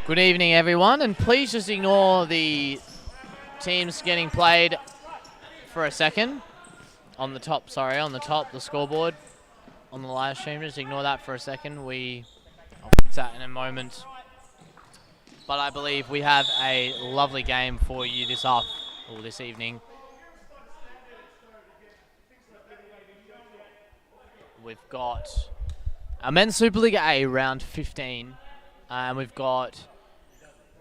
Good evening, everyone, and please just ignore the teams getting played for a second. On the top, the scoreboard on the live stream. Just ignore that for a second. I'll fix that in a moment. But I believe we have a lovely game for you this evening. We've got our Men's Supa Liga A round 15, and we've got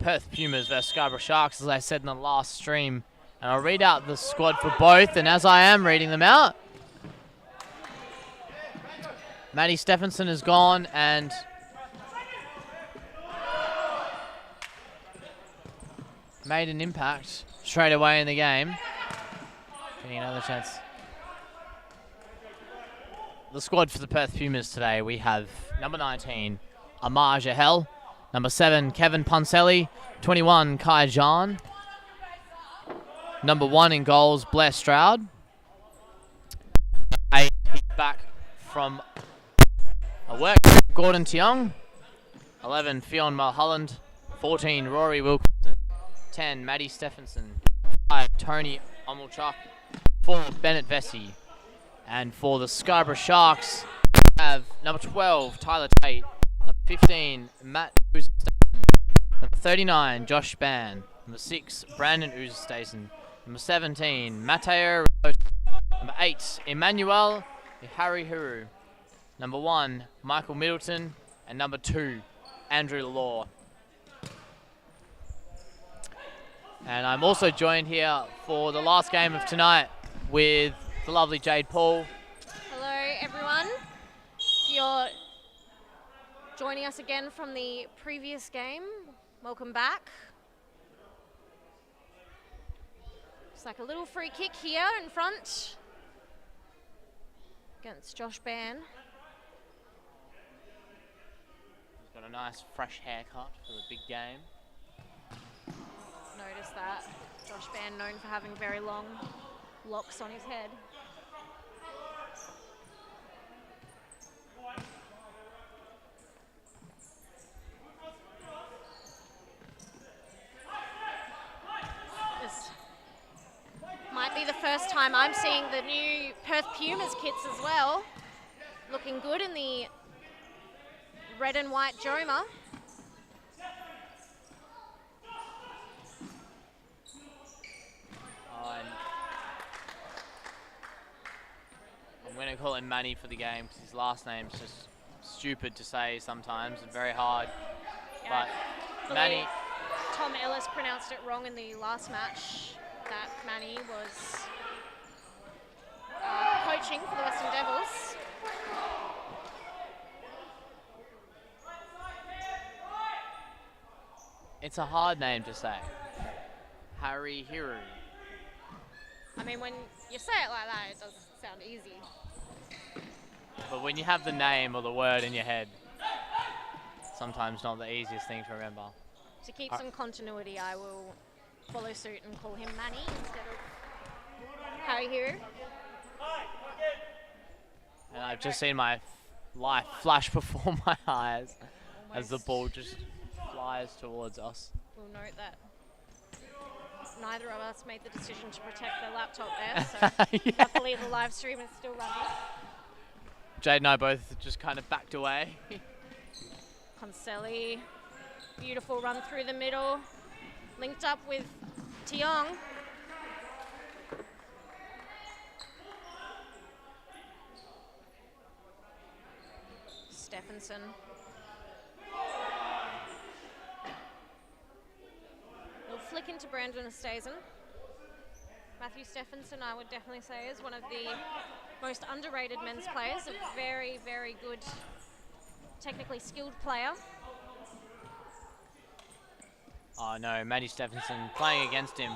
Perth Pumas versus Scarborough Sharks, as I said in the last stream. And I'll read out the squad for both, and as I am reading them out, Matty Stephenson is gone, and made an impact straight away in the game. Getting another chance. The squad for the Perth Pumas today, we have number 19, Amar Jahel. Number 7, Kevin Poncelli. 21, Kai John. Number 1 in goals, Blair Stroud. 8, he's back from a work, Gordon Tiong. 11, Fionn Mulholland. 14, Rory Wilkinson. 10, Matty Stephenson. 5, Tony Omulchuk. 4, Bennett Vesey. And for the Scarborough Sharks, we have number 12, Tyler Tate. Number 15, Matt Uzastason. Number 39, Josh Spann. Number 6, Brandon Uzastason. Number 17, Matteo Rosa. Number 8, Emmanuel Harihuru. Number 1, Michael Middleton. And number 2, Andrew Law. And I'm also joined here for the last game of tonight with the lovely Jade Paul. Hello everyone. If you're joining us again from the previous game, welcome back. It's like a little free kick here in front against Josh Bann. He's got a nice fresh haircut for the big game. Notice that. Josh Bann known for having very long locks on his head. This might be the first time I'm seeing the new Perth Pumas kits as well. Looking good in the red and white Joma. I'm going to call him Manny for the game because his last name's just stupid to say sometimes and very hard. Yeah, but Manny... Tom Ellis pronounced it wrong in the last match that Manny was coaching for the Western Devils. It's a hard name to say. Harry Hiru. I mean, when you say it like that, it does sound easy. But when you have the name or the word in your head, sometimes not the easiest thing to remember. To keep some continuity, I will follow suit and call him Manny instead of Harry Hiru. And I've just seen my life flash before my eyes as the ball just flies towards us. We'll note that neither of us made the decision to protect the laptop there, so yeah. Luckily the live stream is still running. Jade and I both just kind of backed away. Poncelli, beautiful run through the middle, linked up with Tiong. Stephenson. We'll flick into Brandon Estazen. Matthew Stephenson, I would definitely say, is one of the most underrated men's players. A very, very good, technically skilled player. Oh no, Matty Stephenson playing against him.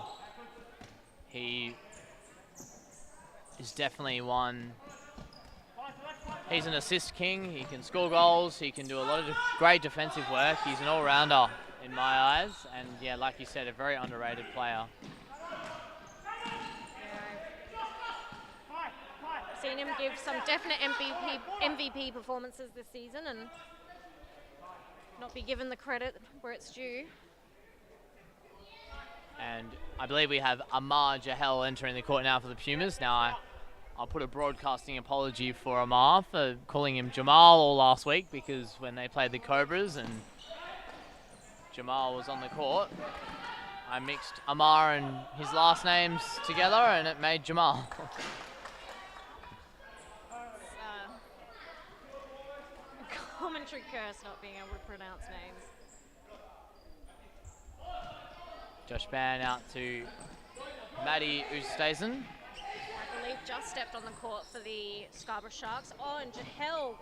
He is definitely one. He's an assist king. He can score goals. He can do a lot of great defensive work. He's an all-rounder in my eyes. And yeah, like you said, a very underrated player. Seen him give some definite MVP performances this season, and not be given the credit where it's due. And I believe we have Amar Jahel entering the court now for the Pumas. Now I'll put a broadcasting apology for Amar for calling him Jamal all last week, because when they played the Cobras and Jamal was on the court, I mixed Amar and his last names together and it made Jamal. Commentary curse not being able to pronounce names. Josh Ban out to Maddie Oosthuizen. I believe just stepped on the court for the Scarborough Sharks. Oh, and Jahel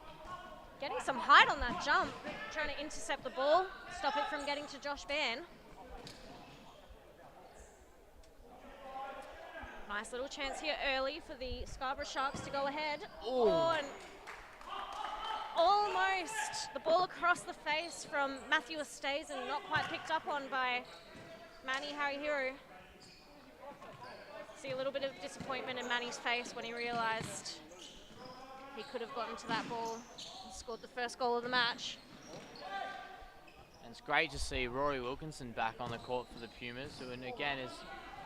getting some height on that jump, trying to intercept the ball, stop it from getting to Josh Ban. Nice little chance here early for the Scarborough Sharks to go ahead. Ooh. Oh, and almost the ball across the face from Matthew Oosthuizen, not quite picked up on by Manny Harihiro. See a little bit of disappointment in Manny's face when he realised he could have gotten to that ball and scored the first goal of the match. And it's great to see Rory Wilkinson back on the court for the Pumas, who again is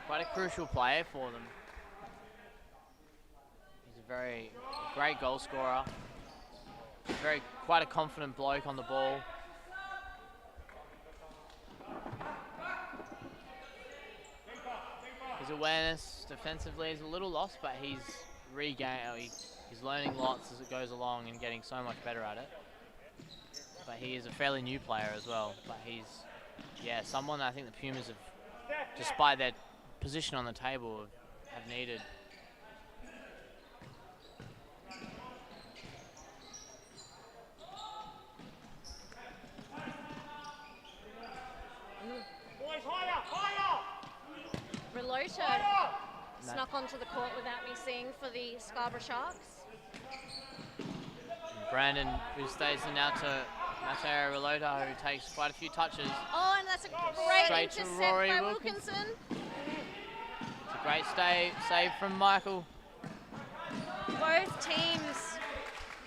quite a crucial player for them. He's a very great goal scorer. Quite a confident bloke on the ball. His awareness defensively is a little lost, but he's he's learning lots as it goes along and getting so much better at it. But he is a fairly new player as well. But he's, yeah, someone I think the Pumas have, despite their position on the table, have needed. Relota snuck onto the court without me seeing for the Scarborough Sharks. Brandon Oosthuizen now to Mateo Relota, who takes quite a few touches. Oh, and that's a great intercept by Wilkinson. It's a great save from Michael. Both teams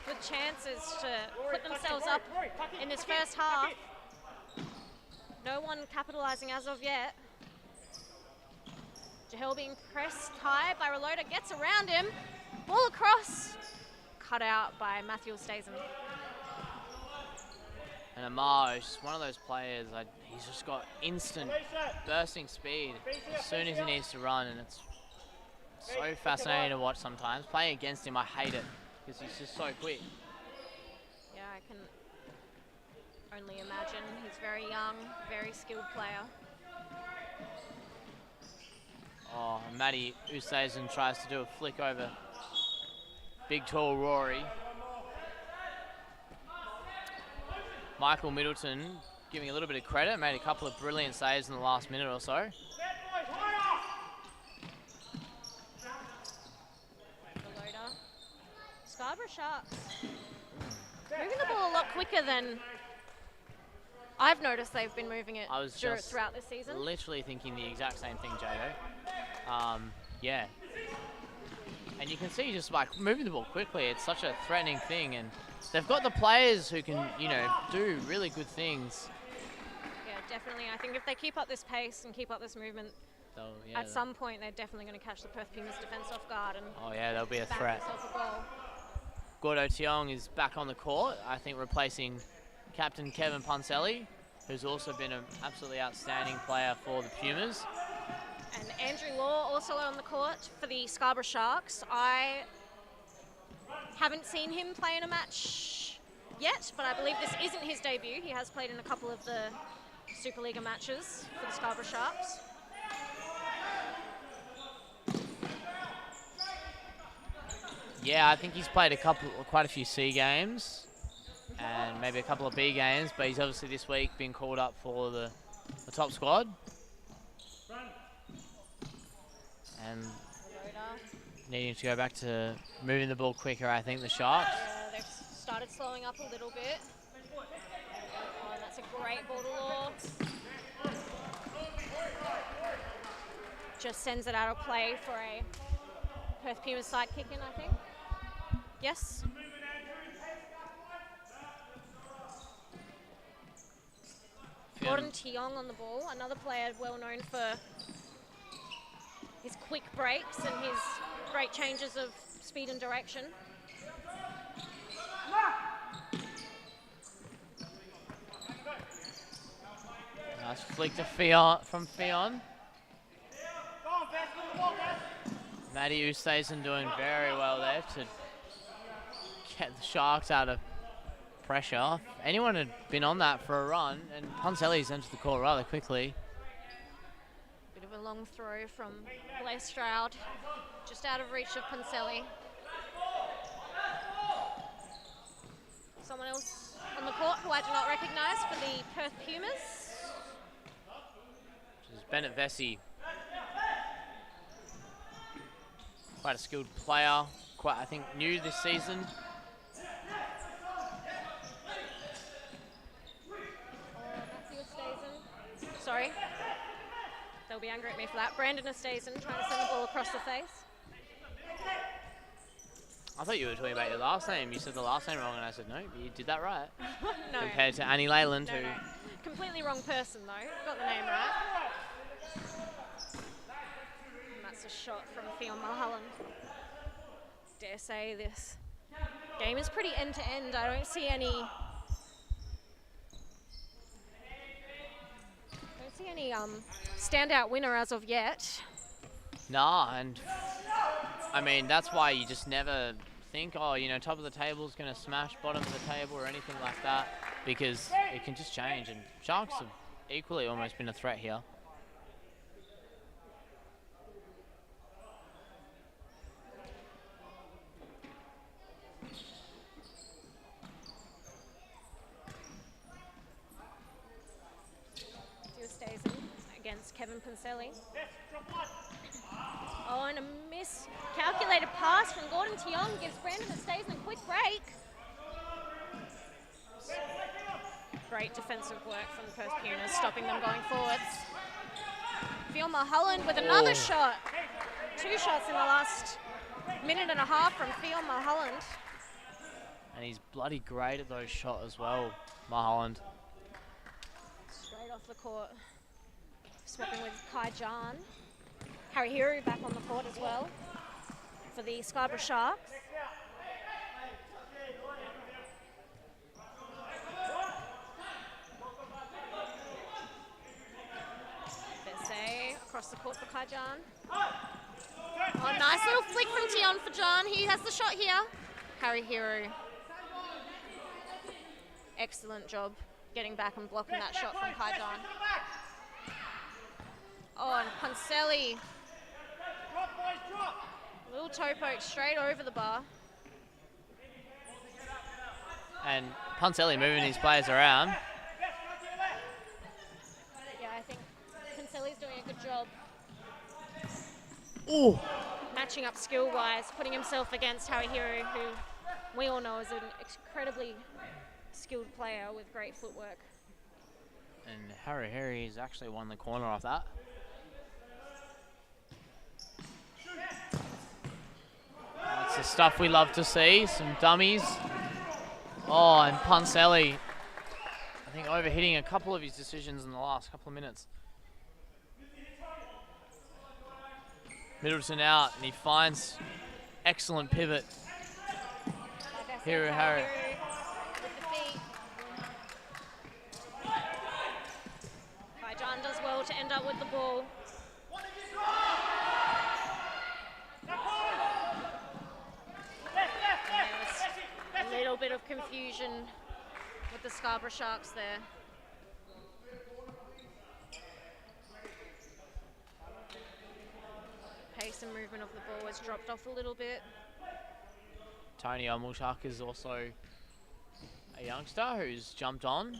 with chances to put themselves up in this first half. No one capitalising as of yet. Jahel being pressed high by Relota, gets around him, ball across, cut out by Matthew Oosthuizen. And Amar is just one of those players, he's just got instant bursting speed as soon as he needs to run, and it's so fascinating to watch sometimes. Playing against him, I hate it, because he's just so quick. Yeah, I can only imagine. He's very young, very skilled player. Oh, Maddie Oosthuizen tries to do a flick over big tall Rory. Michael Middleton giving a little bit of credit, made a couple of brilliant saves in the last minute or so. Relota. Scarborough Sharks moving the ball a lot quicker than I've noticed they've been moving it throughout this season. Literally thinking the exact same thing, Jado. Yeah. And you can see just like moving the ball quickly, it's such a threatening thing, and they've got the players who can, do really good things. Yeah, definitely. I think if they keep up this pace and keep up this movement, at some point they're definitely going to catch the Perth Pumas defence off guard and they'll be a threat. A goal. Gordo Tiong is back on the court, I think replacing Captain Kevin Poncelli, who's also been an absolutely outstanding player for the Pumas. And Andrew Law also on the court for the Scarborough Sharks. I haven't seen him play in a match yet, but I believe this isn't his debut. He has played in a couple of the Supa Liga matches for the Scarborough Sharks. Yeah, I think he's played quite a few C games and maybe a couple of B games, but he's obviously this week been called up for the top squad. And needing to go back to moving the ball quicker, I think, the Sharks. They've started slowing up a little bit. Oh, that's a great ball to Law. Just sends it out of play for a Perth Pumas side kick in, I think. Yes. Gordon Tiong on the ball, another player well known for his quick breaks and his great changes of speed and direction. Nice flick to Fionn from Fionn. Matty Ustason doing very well there to get the Sharks out of pressure. If anyone had been on that for a run, and Poncelli's entered the court rather quickly. Bit of a long throw from Blair Stroud, just out of reach of Poncelli. Someone else on the court who I do not recognise for the Perth Pumas. This is Bennett Vesey. Quite a skilled player, quite, I think, new this season. Sorry. They'll be angry at me for that. Brandon Estason trying to send the ball across the face. I thought you were talking about your last name. You said the last name wrong, and I said, no, you did that right. No. Compared to Annie Leyland, No. Completely wrong person, though. Got the name right. And that's a shot from Fionn Mulholland. Dare say this game is pretty end-to-end. I don't see any standout winner as of yet. Nah, and I mean, that's why you just never think, oh, you know, top of the table is going to smash bottom of the table or anything like that, because it can just change, and Sharks have equally almost been a threat here. Against Kevin Poncelli. Oh, and a miscalculated pass from Gordon Tiong gives Brandon Estason a quick break. Great defensive work from the Perth Pumas, stopping them going forwards. Fionn Mulholland with another shot. 2 shots in the last minute and a half from Fionn Mulholland. And he's bloody great at those shots as well, Mulholland. Straight off the court. Swapping with Kai Jan. Harry Hero back on the court as well for the Scarborough Sharks. Bessay across the court for Kai Jan. Oh, nice little flick from Tion for Jan. He has the shot here. Harry Hero. Excellent job getting back and blocking that shot from Kai Jan. Oh, and Poncelli. Little toe poke straight over the bar. And Poncelli moving his players around. Yeah, I think Poncelli's doing a good job. Ooh. Matching up skill-wise, putting himself against Harry Hero, who we all know is an incredibly skilled player with great footwork. And Harry's actually won the corner off that. That's the stuff we love to see, some dummies. Oh, and Poncelli, I think, overhitting a couple of his decisions in the last couple of minutes. Middleton out, and he finds excellent pivot. Harry. With the feet. Kai Jan does well to end up with the ball. A little bit of confusion with the Scarborough Sharks there. Pace and movement of the ball has dropped off a little bit. Tony Omulchuk is also a youngster who's jumped on.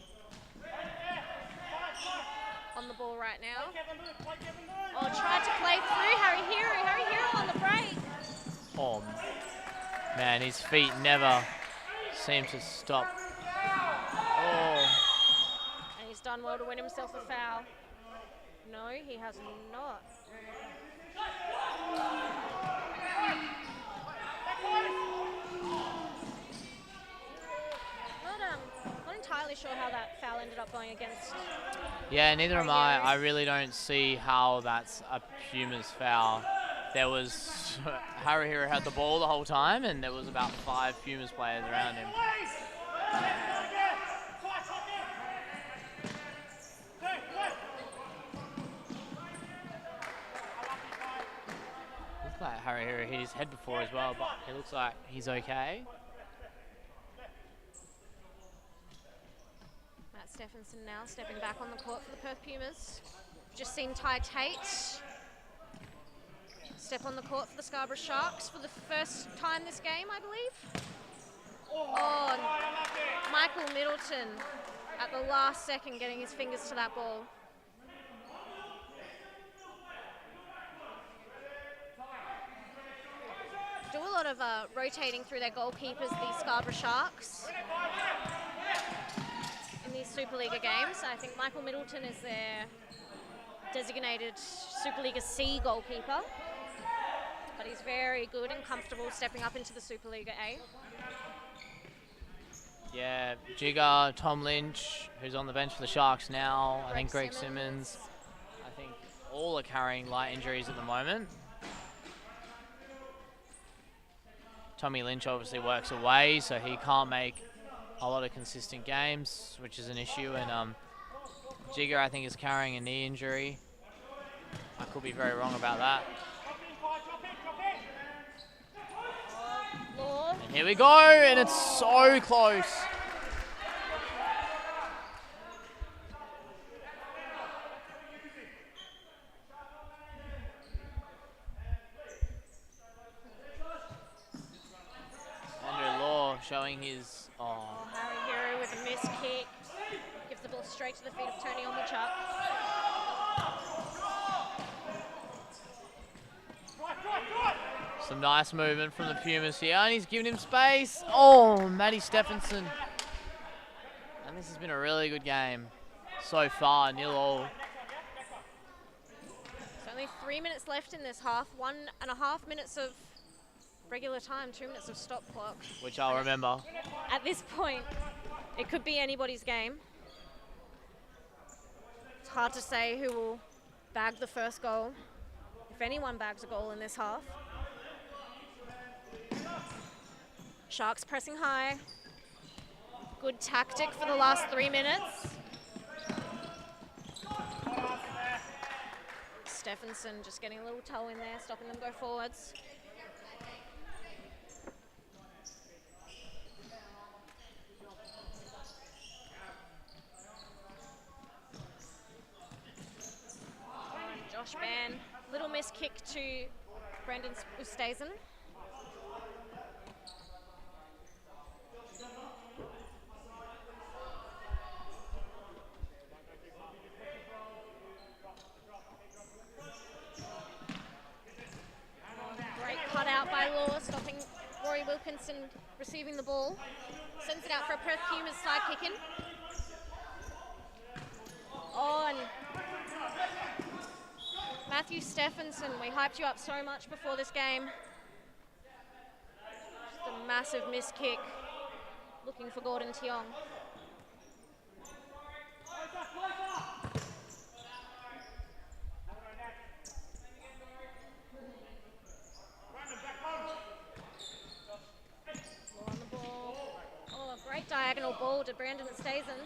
On the ball right now. Oh, tried to play through Harry Hero on the break. Oh, man, his feet never seem to stop. Oh. And he's done well to win himself a foul. No, he has not. Not entirely sure how that foul ended up going against. Yeah, neither am I. I really don't see how that's a Pumas foul. There was Haruhira had the ball the whole time, and there was about 5 Pumas players around him. Looks like Haruhira hit his head before as well, but it looks like he's okay. Matt Stephenson now stepping back on the court for the Perth Pumas. Just seen Ty Tate step on the court for the Scarborough Sharks for the first time this game, I believe. Oh, Michael Middleton at the last second getting his fingers to that ball. Do a lot of rotating through their goalkeepers, these Scarborough Sharks, in these Supa Liga games. I think Michael Middleton is their designated Supa Liga C goalkeeper, but he's very good and comfortable stepping up into the Supa Liga A. Yeah, Jigger, Tom Lynch, who's on the bench for the Sharks now. I think Greg Simmons. I think all are carrying light injuries at the moment. Tommy Lynch obviously works away, so he can't make a lot of consistent games, which is an issue. And Jigger, I think, is carrying a knee injury. I could be very wrong about that. And here we go, and it's so close. Andrew Law showing his... Haruhira with a missed kick. Gives the ball straight to the feet of Tony Olmuchuk. Some nice movement from the Pumas here, and he's giving him space. Oh, Matty Stephenson. And this has been a really good game so far, 0-0. There's only 3 minutes left in this half. 1.5 minutes of regular time, 2 minutes of stop clock. Which I'll remember. At this point, it could be anybody's game. It's hard to say who will bag the first goal, if anyone bags a goal in this half. Sharks pressing high. Good tactic for the last 3 minutes. Stephenson just getting a little toe in there, stopping them go forwards. Josh Ban, little miss kick to Brendan Ustazen. Great cut out by Law, stopping Rory Wilkinson receiving the ball. Sends it out for a Perth Pumas side kick in. Oh, and Matthew Stephenson, we hyped you up so much before this game. Just a massive miss kick, looking for Gordon Tiong. Law on the ball. Oh, a great diagonal ball to Brandon Stazen.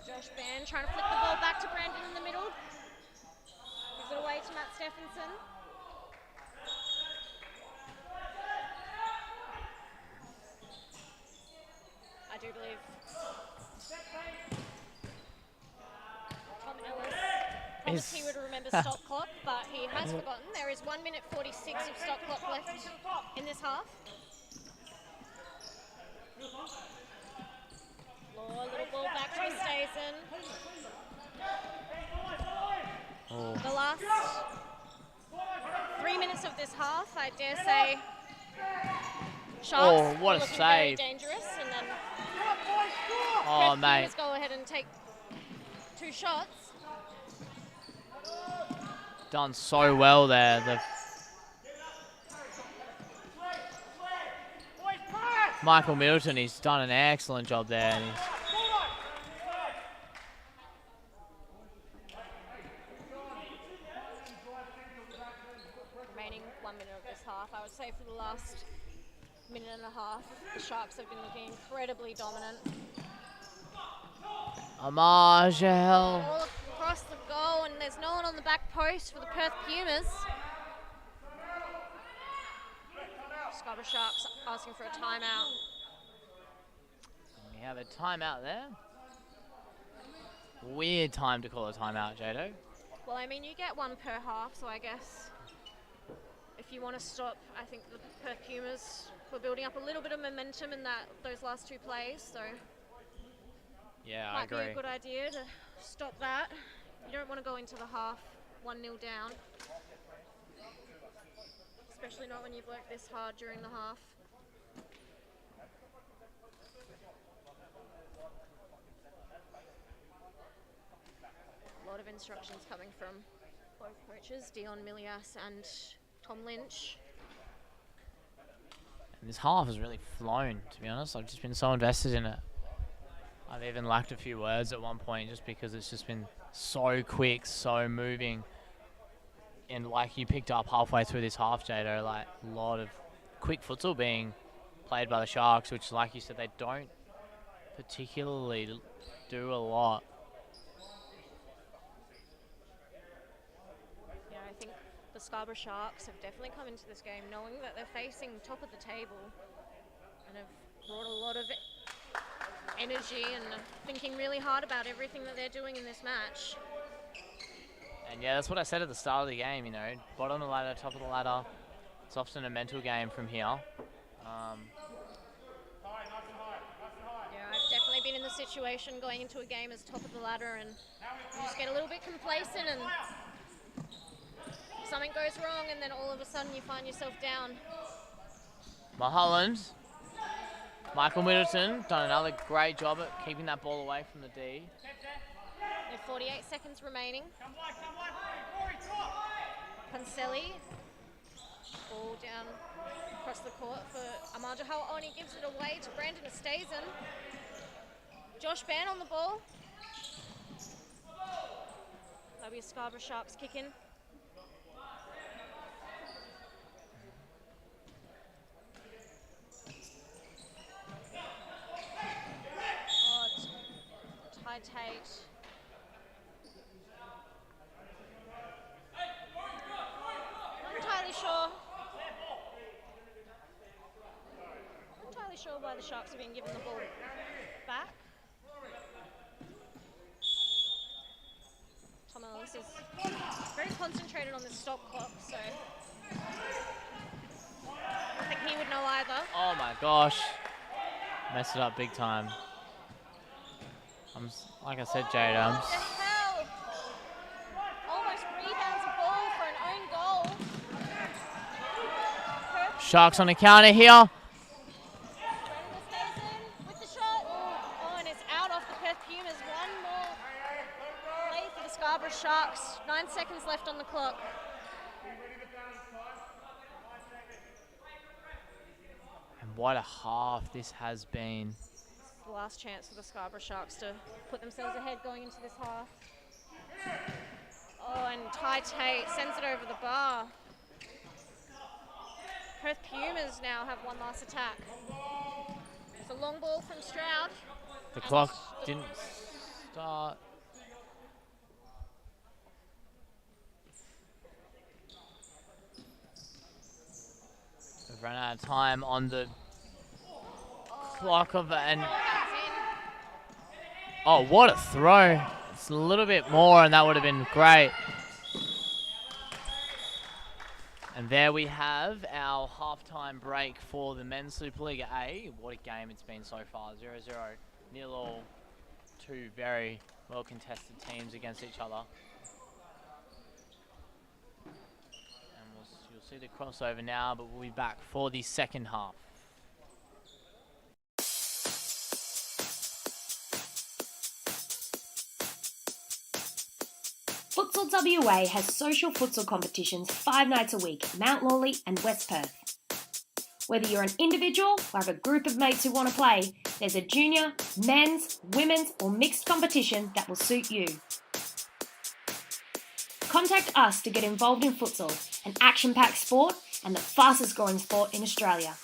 Josh Ban trying to flick the ball back to Brandon in the middle. Gives it away to Matt Stephenson. I do believe Tom Ellis promised he would remember stop clock, but he has forgotten. There is 1 minute 46 of stop clock left in this half. Law, little ball back to Stazen. Oh. The last 3 minutes of this half, I dare say, Sharks what a looking save. very dangerous, and then Oh, mate. Pumas go ahead and take 2 shots. Done so well there. Michael Middleton, he's done an excellent job there. And Remaining 1 minute of this half, I would say for the last minute and a half, the Sharks have been looking incredibly dominant. Amajel. All across the goal, and there's no one on the back post for the Perth Pumas. Scarborough Sharks asking for a timeout. We have a timeout there. Weird time to call a timeout, Jado. Well, I mean, you get one per half, so I guess if you want to stop, I think the Perth Pumas were building up a little bit of momentum in those last two plays, so yeah, might I agree. be a good idea to stop that. You don't want to go into the half 1-0 down, especially not when you've worked this hard during the half. A lot of instructions coming from both coaches, Dion Milias and Tom Lynch. And this half has really flown, to be honest. I've just been so invested in it. I've even lacked a few words at one point just because it's just been so quick, so moving. And like you picked up halfway through this half, Jado, like a lot of quick futsal being played by the Sharks, which, like you said, they don't particularly do a lot. Yeah, I think the Scarborough Sharks have definitely come into this game knowing that they're facing top of the table and have brought a lot of energy and thinking really hard about everything that they're doing in this match. And yeah, that's what I said at the start of the game, you know, bottom of the ladder, top of the ladder. It's often a mental game from here. Yeah, I've definitely been in the situation going into a game as top of the ladder and you just get a little bit complacent and something goes wrong and then all of a sudden you find yourself down. Mulholland. Michael Middleton done another great job at keeping that ball away from the D. With 48 seconds remaining. Panselli. Ball down across the court for Amajahal. Oh, and he gives it away to Brandon Estazen. Josh Ban on the ball. That'll be a Scarborough Sharks kick in. Tate. Not entirely sure why the Sharks have been given the ball back. Tom Ellis is very concentrated on the stop clock, so I think he would know either. Oh my gosh. Messed it up big time. Like I said, Jada, What the hell? Almost rebounds a ball for an own goal. Sharks on the counter here. Brandon Estazen with the shot. Oh, and it's out off the Perth Pumas. One more play for the Scarborough Sharks. 9 seconds left on the clock. And what a half this has been. The last chance for the Scarborough Sharks to put themselves ahead going into this half. Oh, and Ty Tate sends it over the bar. Perth Pumas now have one last attack. It's a long ball from Stroud. The clock didn't start. We've run out of time on the clock of it, and oh, what a throw. It's a little bit more and that would have been great. And there we have our halftime break for the Men's Super Liga A. What a game it's been so far. 0-0, 0-all. Two very well contested teams against each other. And you'll see the crossover now, but we'll be back for the second half. Futsal WA has social futsal competitions 5 nights a week, Mount Lawley and West Perth. Whether you're an individual or have a group of mates who want to play, there's a junior, men's, women's or mixed competition that will suit you. Contact us to get involved in futsal, an action-packed sport and the fastest growing sport in Australia.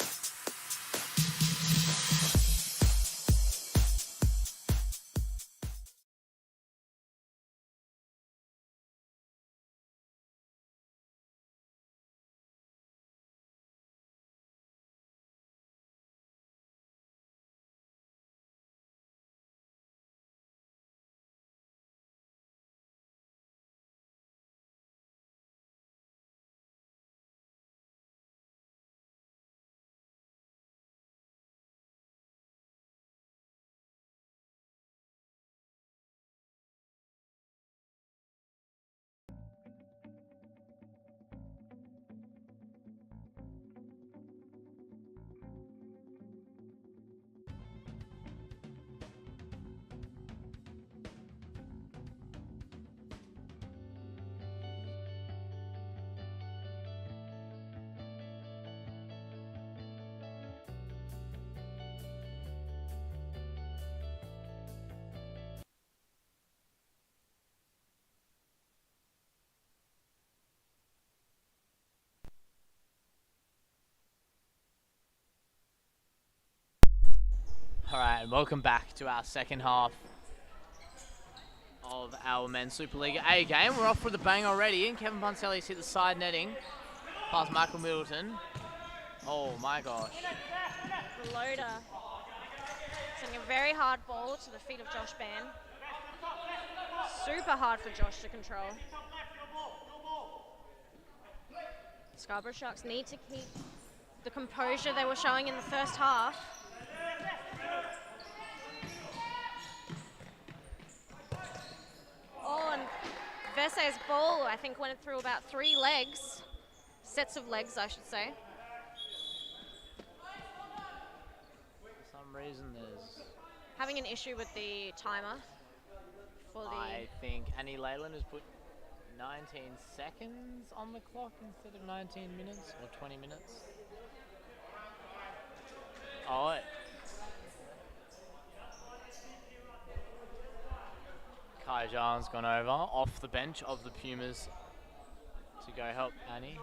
Alright, welcome back to our second half of our men's Super Liga A game. We're off with a bang already, and Kevin Poncelli's hit the side netting past Michael Middleton. Oh my gosh. Loader sending a very hard ball to the feet of Josh Ban. Super hard for Josh to control. Scarborough Sharks need to keep the composure they were showing in the first half. Oh, and Versailles' ball, I think, went through about 3 legs. Sets of legs, I should say. For some reason there's... Having an issue with the timer. I think Annie Leyland has put 19 seconds on the clock instead of 19 minutes or 20 minutes. Oh, Kai Jan's gone over off the bench of the Pumas to go help Annie.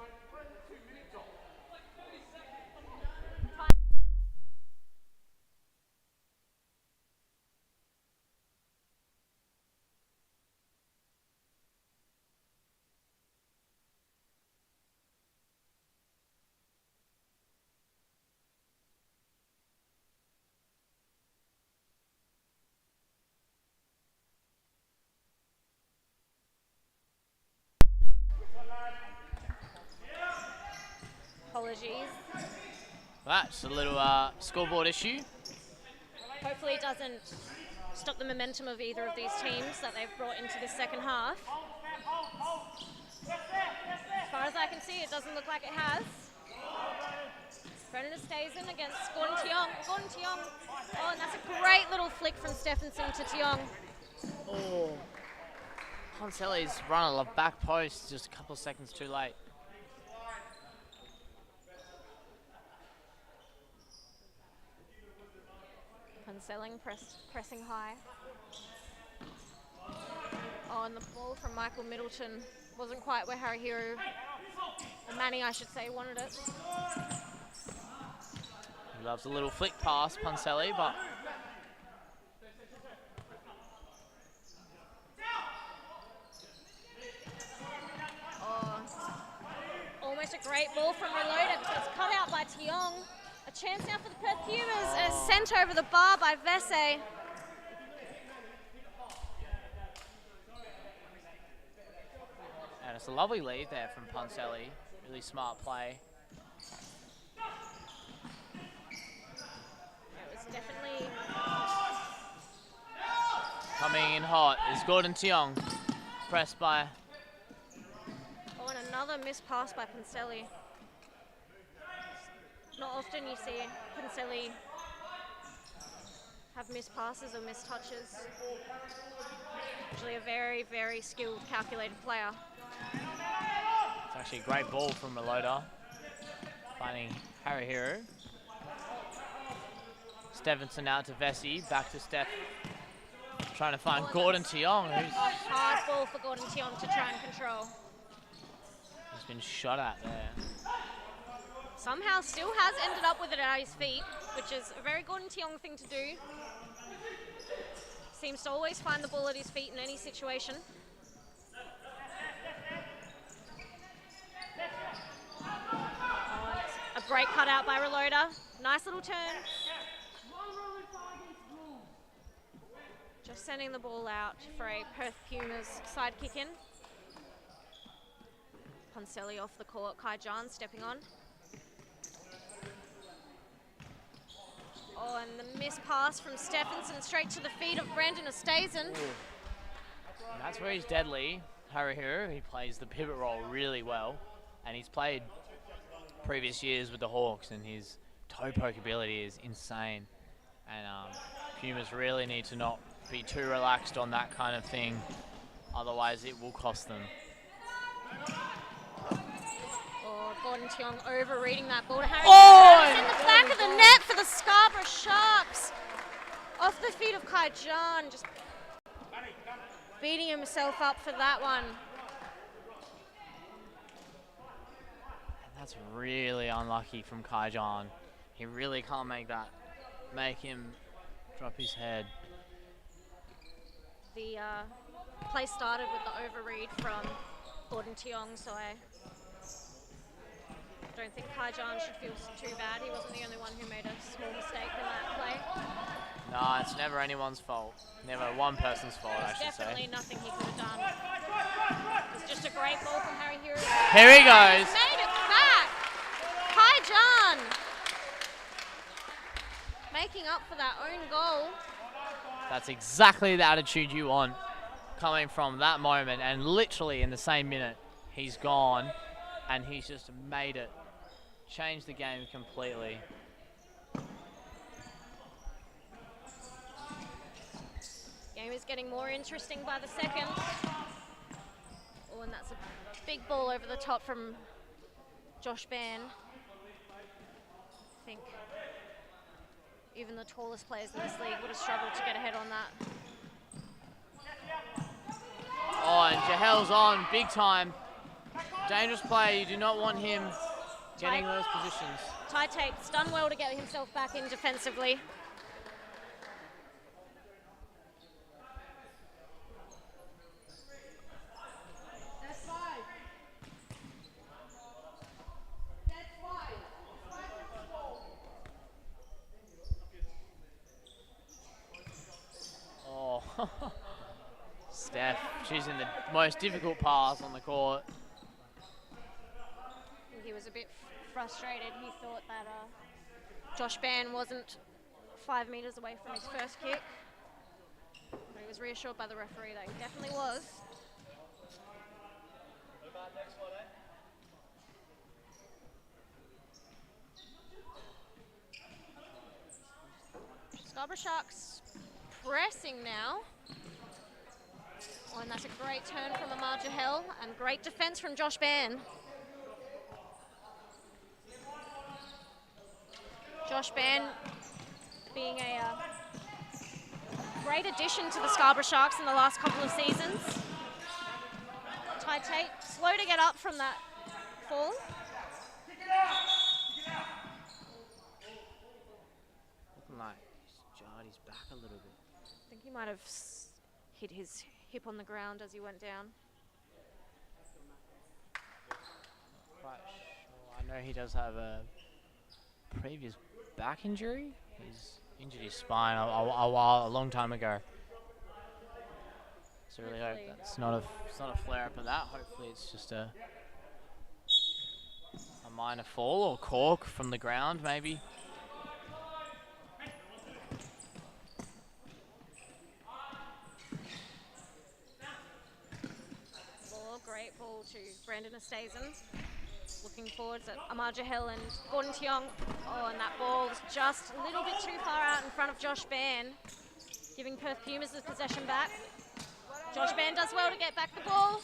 Apologies. That's a little scoreboard issue. Hopefully it doesn't stop the momentum of either of these teams that they've brought into the second half. As far as I can see, it doesn't look like it has. Brendan stays in against Gordon Tiong. Gordon Tiong. Oh, and that's a great little flick from Stephenson to Tiong. Oh. Poncelli's run a back post just a couple of seconds too late. Pressing high. Oh, and the ball from Michael Middleton wasn't quite where Harry Hero, or Manny I should say, wanted it. He loves a little flick pass, Poncelli, but... Oh, almost a great ball from Reloaded, but it's cut out by Tiong. A chance now for the Perth Pumas, and it's sent over the bar by Vese. And it's a lovely lead there from Poncelli. Really smart play. It was definitely... Coming in hot is Gordon Tiong. Pressed by... Oh, and another missed pass by Poncelli. Not often you see Poncelli have missed passes or missed touches. Usually a very, very skilled, calculated player. It's actually a great ball from Reloader. Finding Harry Hero. Stevenson out to Vesey, back to Steph. Trying to find Gordon Tiong, who's hard ball for Gordon Tiong to try and control. He's been shot at there. Somehow still has ended up with it at his feet, which is a very Gordon Tiong thing to do. Seems to always find the ball at his feet in any situation. Oh, a great cutout by Reloader. Nice little turn. Just sending the ball out for a Perth Pumas side kick in. Poncelli off the court, Kai John stepping on. Oh, and the missed pass from Stephenson straight to the feet of Brandon Ostazen. And that's where he's deadly. Harry Hero, he plays the pivot role really well. And he's played previous years with the Hawks, and his toe poke ability is insane. And Pumas really need to not be too relaxed on that kind of thing. Otherwise, it will cost them. Gordon Tiong overreading that ball to Harry. Oh! It's in the back of the net for the Scarborough Sharks. Off the feet of Kai John, just beating himself up for that one. And that's really unlucky from Kai John. He really can't make him drop his head. The play started with the overread from Gordon Tiong, so I don't think Kai John should feel too bad. He wasn't the only one who made a small mistake in that play. No, it's never anyone's fault. Never one person's fault, I should say. Definitely nothing he could have done. It's just a great ball from Harry Hero. Here he goes. He's made it back. Kai John making up for that own goal. That's exactly the attitude you want coming from that moment, and literally in the same minute, he's gone, and he's just made it. Changed the game completely. Game is getting more interesting by the second. Oh, and that's a big ball over the top from Josh Ban. I think even the tallest players in this league would have struggled to get ahead on that. Oh, and Jahel's on big time. Dangerous play. You do not want him getting those positions. Ty Tate's done well to get himself back in defensively. Oh, Steph, she's in the most difficult pass on the court. He was a bit frustrated. He thought that Josh Ban wasn't 5 meters away from his first kick. But he was reassured by the referee that he definitely was. Scarborough Sharks pressing now. Oh, and that's a great turn from Amar Jahel and great defense from Josh Ban. Josh Ban being a great addition to the Scarborough Sharks in the last couple of seasons. Ty Tate slow to get up from that fall. Looking like he's jarred his back a little bit. I think he might have hit his hip on the ground as he went down. Quite sure. I know he does have a previous back injury. He's injured his spine a long time ago. So really hope that's not a flare up of that. Hopefully it's just a minor fall or cork from the ground maybe. Great ball to Brandon Ostazen. Looking forward to Amar Jahel and Gordon Tiong. Oh, and that ball was just a little bit too far out in front of Josh Ban, giving Perth Pumas the possession back. Josh Ban does well to get back the ball.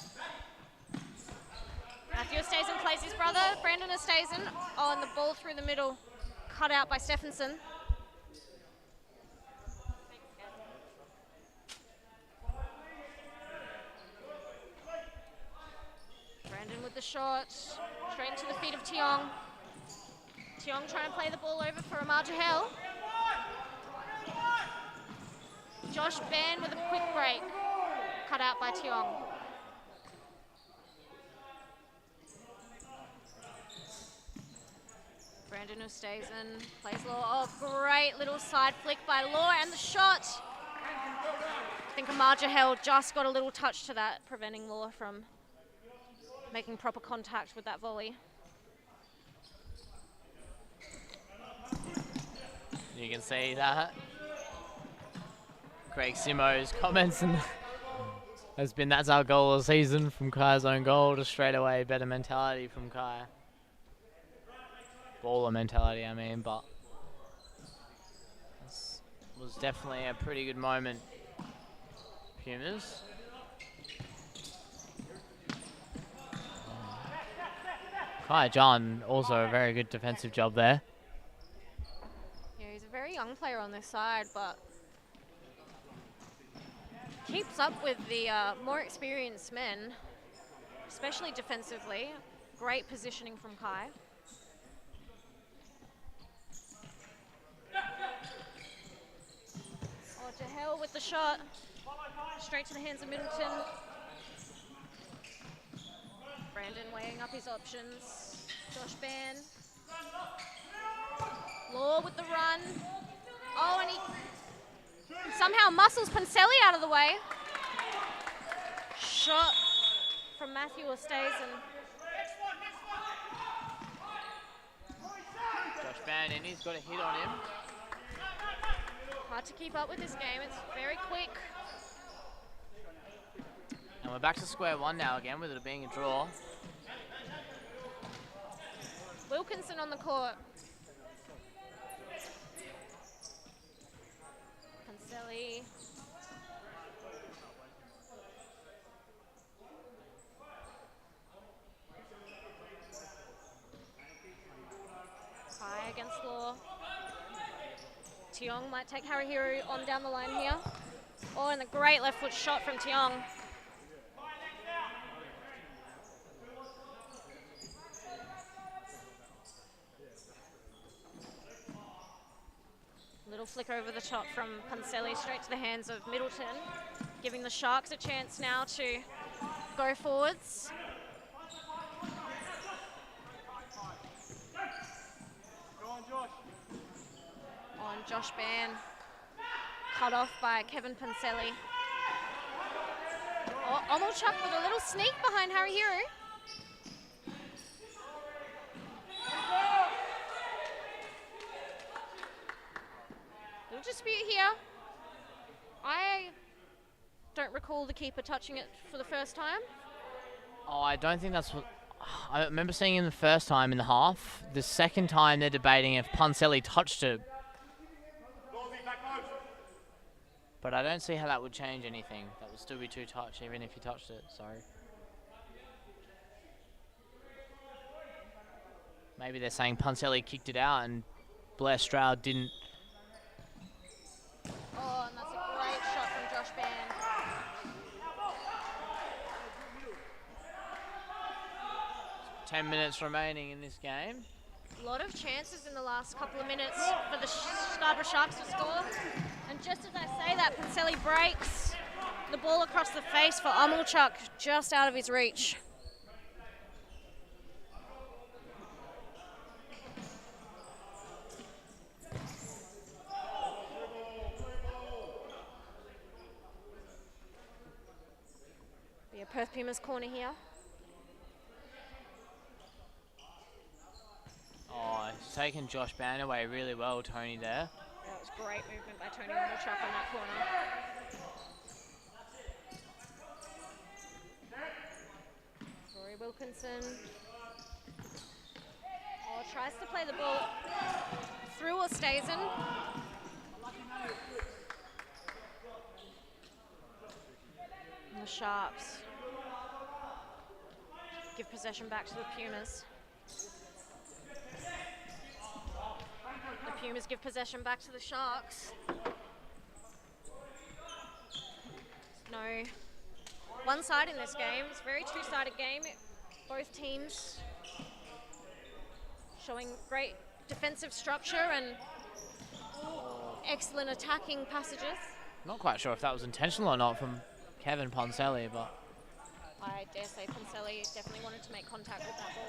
Matthew Ostasen plays his brother, Brandon Ostasen. Oh, and the ball through the middle, cut out by Stephenson. Brandon with the shot, straight into the feet of Tiong. Tiong trying to play the ball over for Amar Jahel. Josh Ban with a quick break, cut out by Tiong. Brandon Ostasen plays Law. Oh, great little side flick by Law, and the shot. I think Amar Jahel just got a little touch to that, preventing Law from making proper contact with that volley. You can see that. Craig Simo's comments and has been, that's our goal of the season from Kai's own goal, to straight away better mentality from Kai. Baller mentality, I mean, but this was definitely a pretty good moment, Pumas. Kai John, also a very good defensive job there. Yeah, he's a very young player on this side, but keeps up with the more experienced men, especially defensively. Great positioning from Kai. Oh, Jahel with the shot. Straight to the hands of Middleton. Brandon weighing up his options. Josh Ban. Law with the run. Oh, and he somehow muscles Panselli out of the way. Shot from Matthew Ostasen. Josh Ban, and he's got a hit on him. Hard to keep up with this game. It's very quick. And we're back to square one now again, with it being a draw. Wilkinson on the court. Panselli. Kai against Law. Tiong might take Harihiru on down the line here. Oh, and a great left foot shot from Tiong. Little flick over the top from Panselli straight to the hands of Middleton, giving the Sharks a chance now to go forwards. On Josh Ban, cut off by Kevin Panselli. Oh, Omelchuk with a little sneak behind Harihiru. Little dispute here. I don't recall the keeper touching it for the first time. Oh, I don't think that's what... I remember seeing him the first time in the half. The second time they're debating if Panselli touched it. But I don't see how that would change anything. That would still be two touch, even if he touched it, sorry. Maybe they're saying Panselli kicked it out and Blair Stroud didn't. Oh, and that's a great shot from Josh Ban. 10 minutes remaining in this game. A lot of chances in the last couple of minutes for the Scarborough Sharks to score. And just as I say that, Panselli breaks the ball across the face for Omelchuk, just out of his reach. Be a Perth Pumas corner here. Oh, he's taken Josh Ban away really well, Tony, there. That was great movement by Tony Omelchuk on that corner. Rory Wilkinson. Oh, tries to play the ball through Ostasen. And the Sharks give possession back to the Pumas. The Pumas give possession back to the Sharks. No one side in this game. It's a very two-sided game. Both teams showing great defensive structure and excellent attacking passages. Not quite sure if that was intentional or not from Kevin Poncelli, but I dare say Poncelli definitely wanted to make contact with that ball.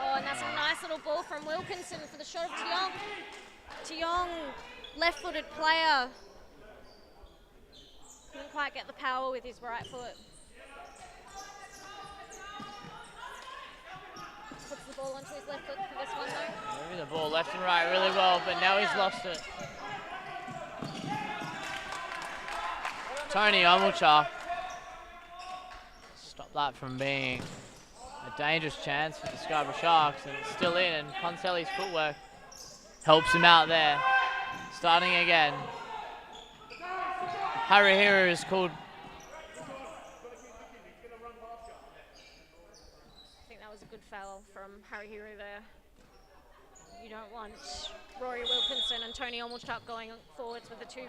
Oh, and that's a nice little ball from Wilkinson for the shot of Tiong. Tiong, left-footed player. Couldn't quite get the power with his right foot. Puts the ball onto his left foot for this one though. moving the ball left and right really well, but now he's lost it. Tony Omulchuk. Stop that from being a dangerous chance for the Scarborough Sharks, and it's still in, and Poncelli's footwork helps him out there. Starting again. Harihiru is called. I think that was a good foul from Harihiru there. You don't want Rory Wilkinson and Tony Omulchuk going forwards with a 2v1.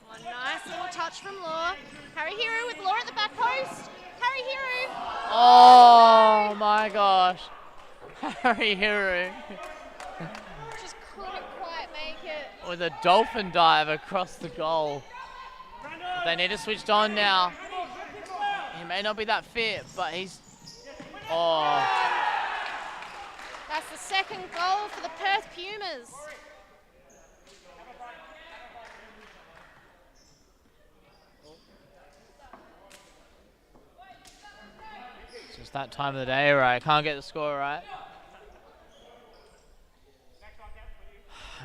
Oh, nice little touch from Law. Harihiru with Law at the back post. Harihiru. Oh my gosh. Harihiru. Just couldn't quite make it. With a dolphin dive across the goal. They need to switch on now. He may not be that fit, but he's... Oh. That's the second goal for the Perth Pumas. It's just that time of the day, right? Can't get the score right.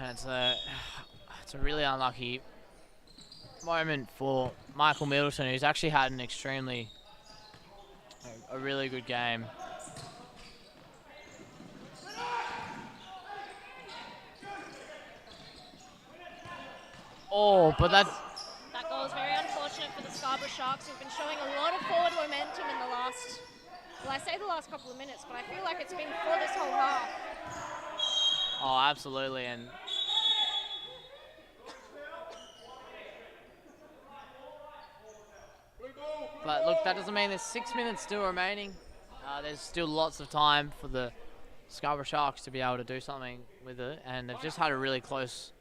And it's a really unlucky moment for Michael Middleton, who's actually had an extremely, a really good game. Oh, but that goal is very unfortunate for the Scarborough Sharks, who've been showing a lot of forward momentum in the last, well, I say the last couple of minutes, but I feel like it's been for this whole half. Oh, absolutely, and but look, that doesn't mean there's 6 minutes still remaining. There's still lots of time for the Scarborough Sharks to be able to do something with it, and they've just had a really close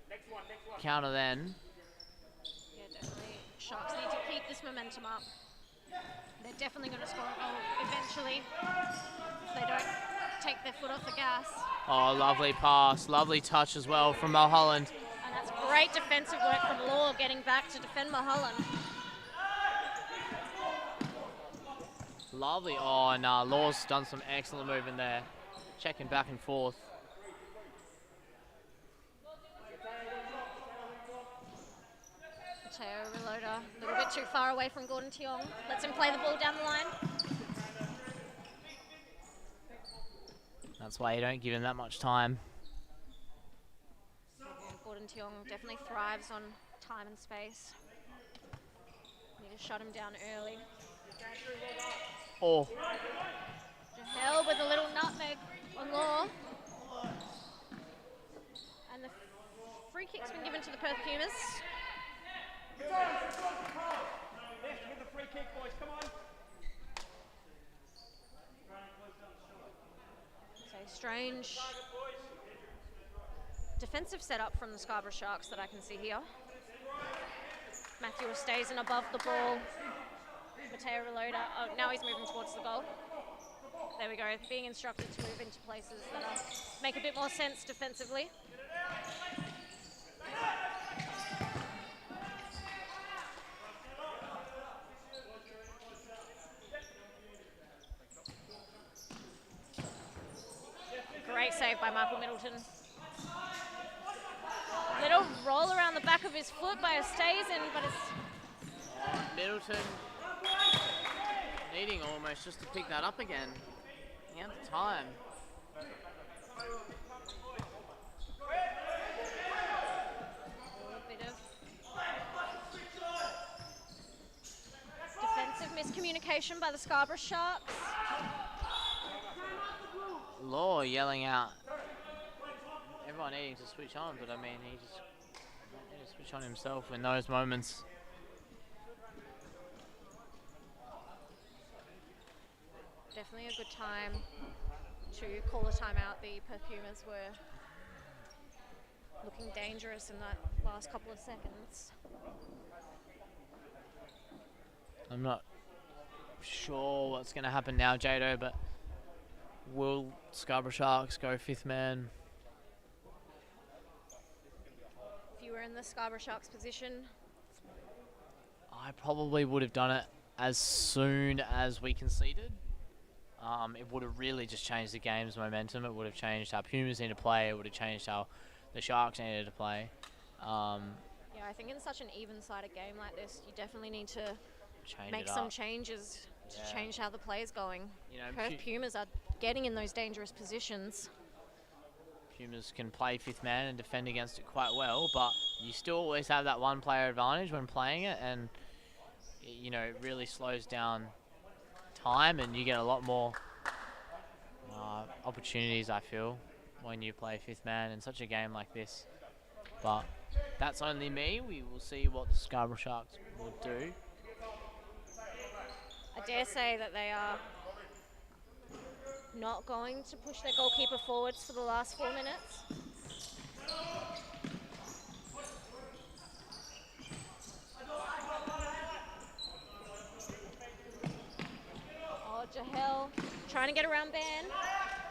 counter then. Yeah, definitely. Sharks need to keep this momentum up. They're definitely going to score a goal eventually if they don't take their foot off the gas. Oh, lovely pass, lovely touch as well from Mulholland. And that's great defensive work from Law, getting back to defend Mulholland. Lovely. Oh, no, Law's done some excellent movement there. Checking back and forth. Mateo Reloda, a little bit too far away from Gordon Tiong. Lets him play the ball down the line. That's why you don't give him that much time. Yeah, Gordon Tiong definitely thrives on time and space. Need to shut him down early. Oh. Jahel with a little nutmeg on Law. And the free kick's been given to the Perth Pumas. So strange defensive setup from the Scarborough Sharks that I can see here. Matthew stays in above the ball. Mateo Reloda, oh, now he's moving towards the goal. There we go, being instructed to move into places that make a bit more sense defensively. Great save by Michael Middleton. Little roll around the back of his foot by Ostazen, but it's... Middleton needing almost just to pick that up again. He running out of time. A little bit of defensive miscommunication by the Scarborough Sharks. Law yelling out. Everyone needing to switch on, but I mean, he just needed to switch on himself in those moments. Definitely a good time to call a timeout. The Perth Pumas were looking dangerous in that last couple of seconds. I'm not sure what's going to happen now, Jado, but will Scarborough Sharks go 5th man? If you were in the Scarborough Sharks position, I probably would have done it as soon as we conceded. It would have really just changed the game's momentum. It would have changed how Pumas need to play. It would have changed how the Sharks needed to play. yeah, I think in such an even-sided game like this, you definitely need to make some changes to change how the play is going. You know, Perth Pumas are getting in those dangerous positions. Pumas can play 5th man and defend against it quite well, but you still always have that one player advantage when playing it, and you know, it really slows down time and you get a lot more opportunities, I feel, when you play 5th man in such a game like this. But that's only me. We will see what the Scarborough Sharks will do. I dare say that they are not going to push their goalkeeper forwards for the last 4 minutes. Oh, Jahel trying to get around Ben.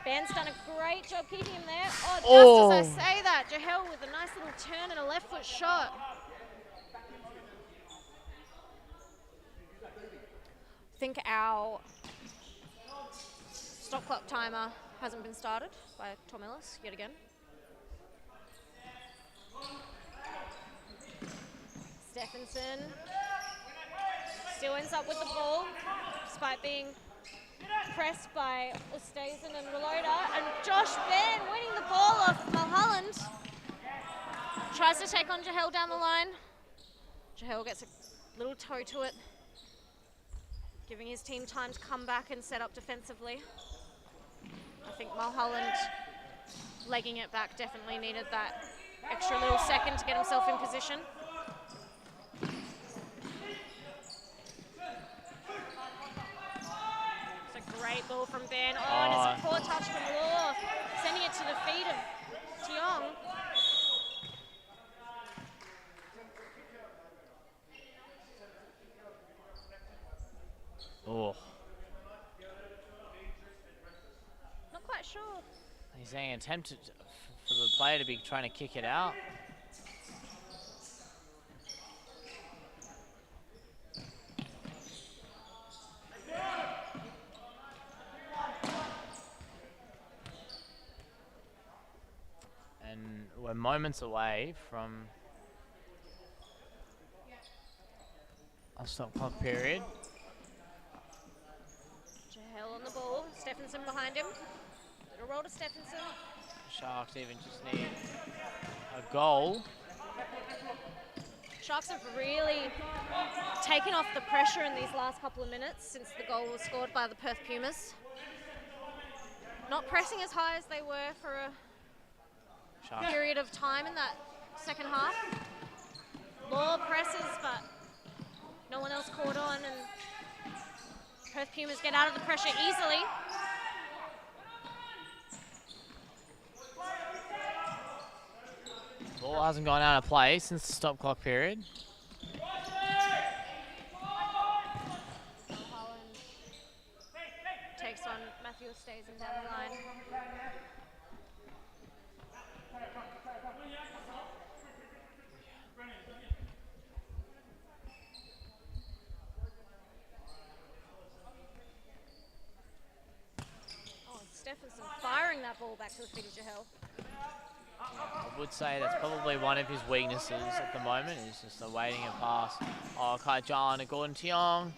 Ben's done a great job keeping him there. Oh, just as I say that, Jahel with a nice little turn and a left foot shot. I think our stop clock timer hasn't been started by Tom Ellis yet again. Stephenson still ends up with the ball despite being pressed by Oosthuizen and Reloda, and Josh Ben winning the ball off Mulholland. Tries to take on Jahel down the line. Jahel gets a little toe to it, giving his team time to come back and set up defensively. I think Mulholland legging it back definitely needed that extra little second to get himself in position. Great ball from Ben. Oh, and it's a poor touch from Law, sending it to the feet of Tiong. Oh. Not quite sure. He's saying attempted for the player to be trying to kick it out. And we're moments away from a stop clock period. Jahel on the ball. Stephenson behind him. Little roll to Stephenson. Sharks even just need a goal. Sharks have really taken off the pressure in these last couple of minutes since the goal was scored by the Perth Pumas. Not pressing as high as they were for a period of time in that second half. Law presses, but no one else caught on, and Perth Pumas get out of the pressure easily. Ball hasn't gone out of play since the stop clock period. Holland takes on Matthew Oosthuizen down the line. Stephenson firing that ball back to the feet of Jahel. I would say that's probably one of his weaknesses at the moment, is just awaiting a pass. Oh, Kai John and Gordon Tiong.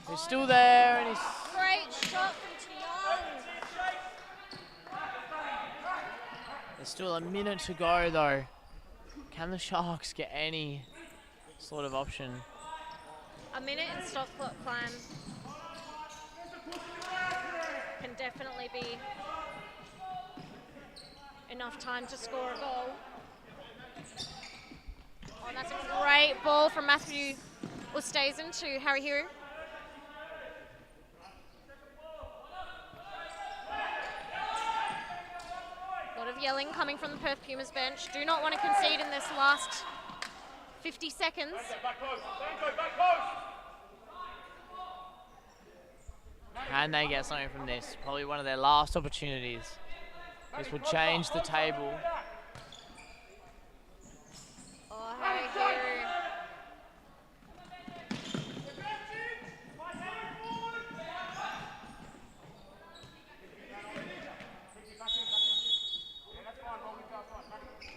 He's still there, and he's... Great shot from Tiong. There's still a minute to go though. Can the Sharks get any sort of option? A minute in stop clock climb can definitely be enough time to score a goal. Oh, and that's a great ball from Matthew Ustazen to Harry Hiru. A lot of yelling coming from the Perth Pumas bench. Do not want to concede in this last 50 seconds. Can they get something from this? Probably one of their last opportunities. This would change the table. Oh, Harry Hiru.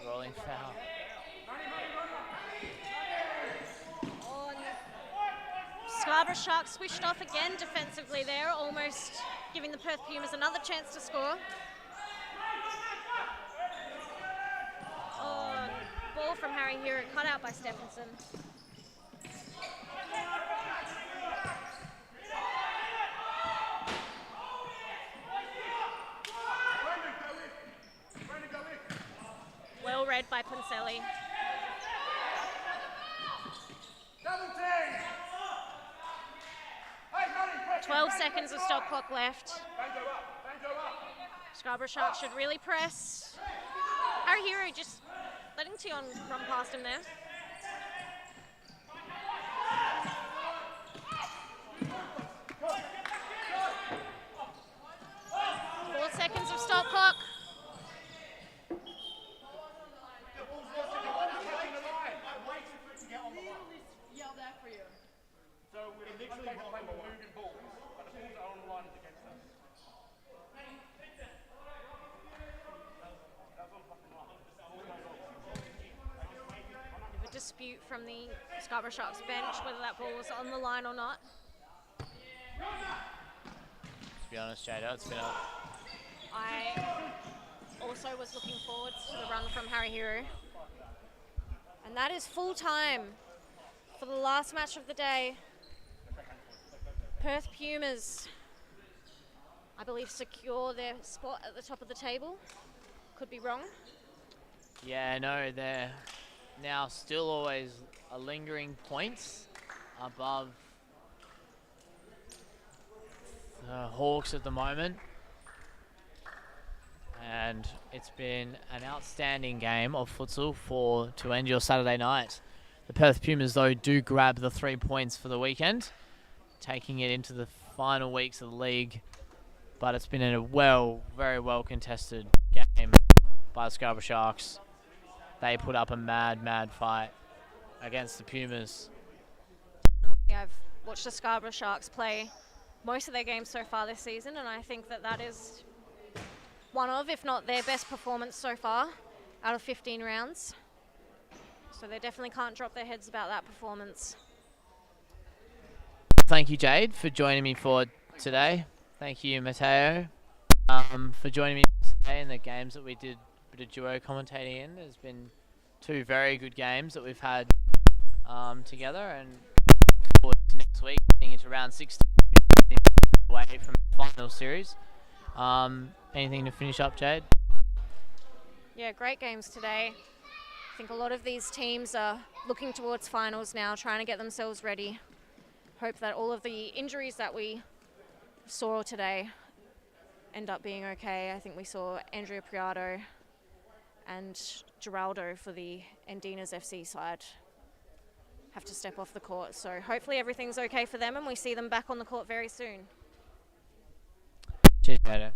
Rolling foul. Oh, and Scarborough Sharks switched off again defensively there, almost giving the Perth Pumas another chance to score. Oh, ball from Harry Hiru, cut out by Stephenson. Well read by Poncelli. 12 seconds of stop clock left. Scarborough Sharks should really press. Harry Hiru just letting Tion run past him there. Four seconds of stop clock. Bit of a dispute from the Scarborough Sharks bench whether that ball was on the line or not. To be honest, Jada, it's been a... I also was looking forward to the run from Harry Hiru. And that is full time for the last match of the day. Perth Pumas, I believe, secure their spot at the top of the table. Could be wrong. Yeah, no, they're now still always a lingering points above the Hawks at the moment. And it's been an outstanding game of futsal to end your Saturday night. The Perth Pumas, though, do grab the 3 points for the weekend, taking it into the final weeks of the league. But it's been a very well contested game by the Scarborough Sharks. They put up a mad fight against the Pumas. I've watched the Scarborough Sharks play most of their games so far this season, and I think that is one of, if not their best performance so far out of 15 rounds. So they definitely can't drop their heads about that performance. Thank you, Jade, for joining me for today. Thank you, Matteo, for joining me today in the games that we did a bit of duo commentating in. There's been 2 very good games that we've had together, and forward to next week, getting into round 16 away from the final series. Anything to finish up, Jade? Yeah, great games today. I think a lot of these teams are looking towards finals now, trying to get themselves ready. Hope that all of the injuries that we saw today end up being okay. I think we saw Andrea Priato and Geraldo for the Endinas FC side have to step off the court. So hopefully everything's okay for them and we see them back on the court very soon. Cheers, Jade.